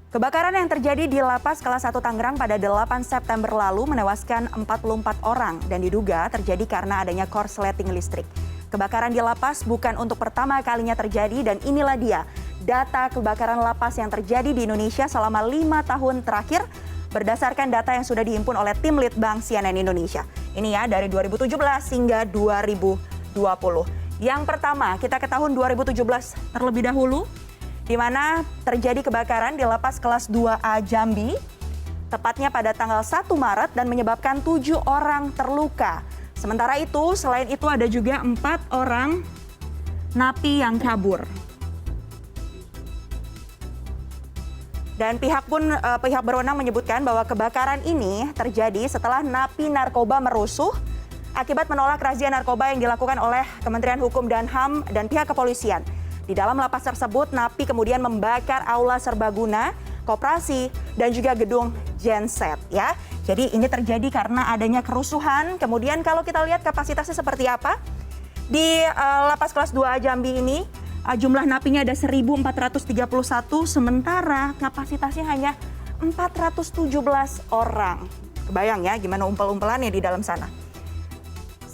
Kebakaran yang terjadi di Lapas Kelas 1 Tangerang pada 8 September lalu menewaskan 44 orang dan diduga terjadi karena adanya korsleting listrik. Kebakaran di lapas bukan untuk pertama kalinya terjadi dan inilah dia data kebakaran lapas yang terjadi di Indonesia selama 5 tahun terakhir berdasarkan data yang sudah dihimpun oleh tim Litbang CNN Indonesia. Ini ya dari 2017 hingga 2020. Yang pertama kita ke tahun 2017 terlebih dahulu, di mana terjadi kebakaran di Lapas Kelas 2A Jambi, tepatnya pada tanggal 1 Maret dan menyebabkan 7 orang terluka. Sementara itu, selain itu ada juga 4 orang napi yang kabur. Dan pihak berwenang menyebutkan bahwa kebakaran ini terjadi setelah napi narkoba merusuh akibat menolak razia narkoba yang dilakukan oleh Kementerian Hukum dan HAM dan pihak kepolisian. Di dalam lapas tersebut, napi kemudian membakar aula serbaguna, koperasi, dan juga gedung genset. Ya. Jadi ini terjadi karena adanya kerusuhan. Kemudian kalau kita lihat kapasitasnya seperti apa, di Lapas Kelas 2A Jambi ini jumlah napinya ada 1.431, sementara kapasitasnya hanya 417 orang. Kebayang ya gimana umpel-umpelannya di dalam sana.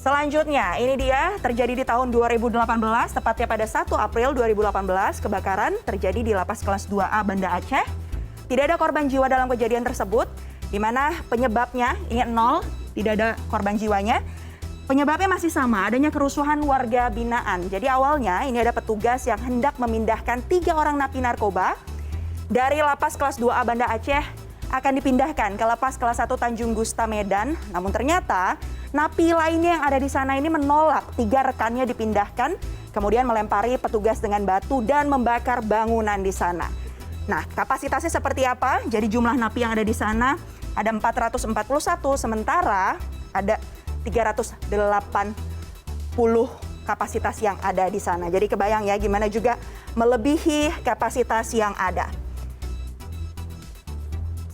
Selanjutnya, ini dia terjadi di tahun 2018, tepatnya pada 1 April 2018, kebakaran terjadi di Lapas Kelas 2A Banda Aceh. Tidak ada korban jiwa dalam kejadian tersebut, di mana penyebabnya ini 0, tidak ada korban jiwanya. Penyebabnya masih sama, adanya kerusuhan warga binaan. Jadi awalnya ini ada petugas yang hendak memindahkan 3 orang napi narkoba dari Lapas Kelas 2A Banda Aceh akan dipindahkan ke Lapas Kelas 1 Tanjung Gusta Medan. Namun ternyata napi lainnya yang ada di sana ini menolak 3 rekannya dipindahkan, kemudian melempari petugas dengan batu dan membakar bangunan di sana. Nah, kapasitasnya seperti apa? Jadi jumlah napi yang ada di sana ada 441, sementara ada 380 kapasitas yang ada di sana. Jadi kebayang ya gimana juga melebihi kapasitas yang ada.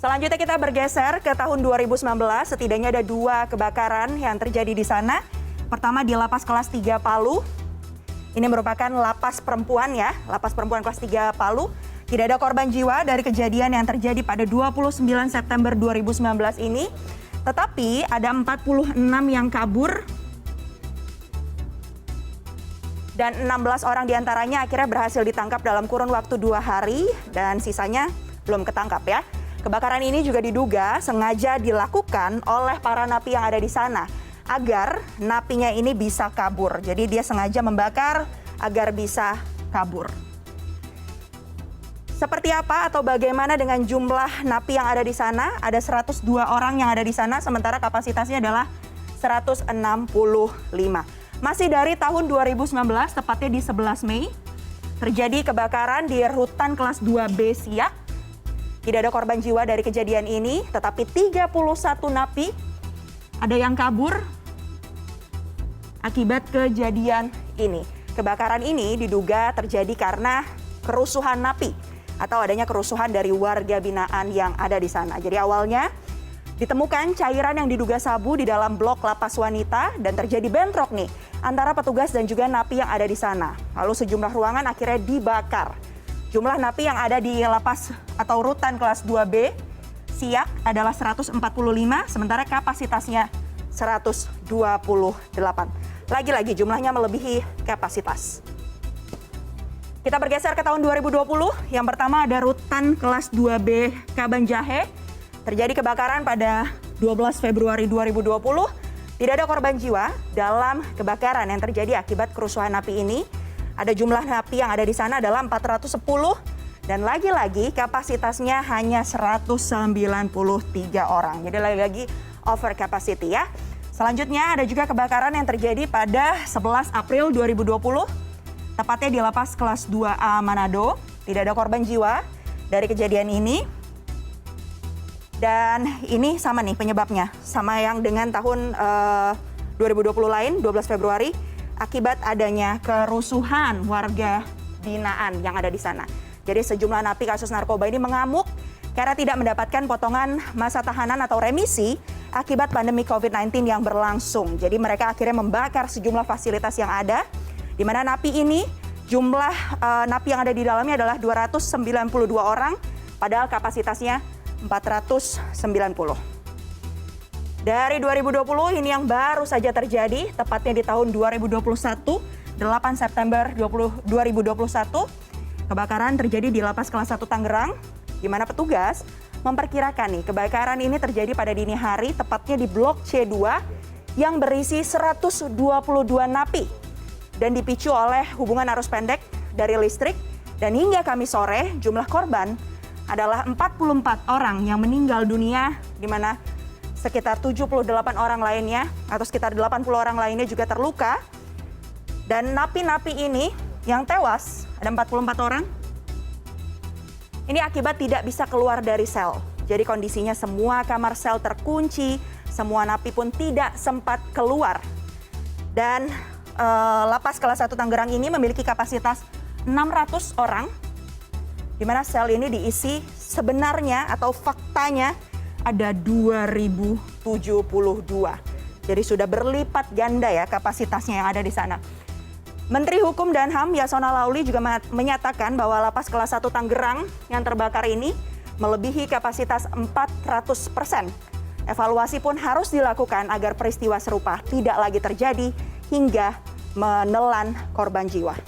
Selanjutnya kita bergeser ke tahun 2019, setidaknya ada 2 kebakaran yang terjadi di sana. Pertama di Lapas Kelas 3 Palu, ini merupakan lapas perempuan ya, Lapas Perempuan Kelas 3 Palu. Tidak ada korban jiwa dari kejadian yang terjadi pada 29 September 2019 ini. Tetapi ada 46 yang kabur dan 16 orang diantaranya akhirnya berhasil ditangkap dalam kurun waktu 2 hari dan sisanya belum ketangkap ya. Kebakaran ini juga diduga sengaja dilakukan oleh para napi yang ada di sana agar napinya ini bisa kabur. Jadi dia sengaja membakar agar bisa kabur. Seperti apa atau bagaimana dengan jumlah napi yang ada di sana? Ada 102 orang yang ada di sana, sementara kapasitasnya adalah 165. Masih dari tahun 2019, tepatnya di 11 Mei, terjadi kebakaran di rutan kelas 2B Siak. Tidak ada korban jiwa dari kejadian ini, tetapi 31 napi ada yang kabur akibat kejadian ini. Kebakaran ini diduga terjadi karena kerusuhan napi atau adanya kerusuhan dari warga binaan yang ada di sana. Jadi awalnya ditemukan cairan yang diduga sabu di dalam blok lapas wanita dan terjadi bentrok nih antara petugas dan juga napi yang ada di sana. Lalu sejumlah ruangan akhirnya dibakar. Jumlah napi yang ada di lapas atau rutan kelas 2B Siak adalah 145, sementara kapasitasnya 128. Lagi-lagi jumlahnya melebihi kapasitas. Kita bergeser ke tahun 2020. Yang pertama ada rutan kelas 2B Kaban Jahe. Terjadi kebakaran pada 12 Februari 2020. Tidak ada korban jiwa dalam kebakaran yang terjadi akibat kerusuhan napi ini. Ada jumlah napi yang ada di sana adalah 410 dan lagi-lagi kapasitasnya hanya 193 orang. Jadi lagi-lagi over capacity ya. Selanjutnya ada juga kebakaran yang terjadi pada 11 April 2020, tepatnya di Lapas Kelas 2A Manado. Tidak ada korban jiwa dari kejadian ini. Dan ini sama nih penyebabnya, sama yang dengan tahun 2020 lain, 12 Februari, akibat adanya kerusuhan warga binaan yang ada di sana. Jadi sejumlah napi kasus narkoba ini mengamuk karena tidak mendapatkan potongan masa tahanan atau remisi akibat pandemi COVID-19 yang berlangsung. Jadi mereka akhirnya membakar sejumlah fasilitas yang ada, di mana napi ini, jumlah napi yang ada di dalamnya adalah 292 orang, padahal kapasitasnya 490. Dari 2020 ini yang baru saja terjadi, tepatnya di tahun 2021, 8 September 2021, kebakaran terjadi di Lapas Kelas 1 Tangerang, di mana petugas memperkirakan nih kebakaran ini terjadi pada dini hari, tepatnya di Blok C2 yang berisi 122 napi dan dipicu oleh hubungan arus pendek dari listrik, dan hingga Kamis sore jumlah korban adalah 44 orang yang meninggal dunia, di mana sekitar 78 orang lainnya atau sekitar 80 orang lainnya juga terluka. Dan napi-napi ini yang tewas, ada 44 orang, ini akibat tidak bisa keluar dari sel. Jadi kondisinya semua kamar sel terkunci, semua napi pun tidak sempat keluar. Dan Lapas Kelas 1 Tangerang ini memiliki kapasitas 600 orang, di mana sel ini diisi sebenarnya atau faktanya ada 2072. Jadi sudah berlipat ganda ya kapasitasnya yang ada di sana. Menteri Hukum dan HAM Yasona Laoly juga menyatakan bahwa Lapas Kelas 1 Tangerang yang terbakar ini melebihi kapasitas 400%. Evaluasi pun harus dilakukan agar peristiwa serupa tidak lagi terjadi hingga menelan korban jiwa.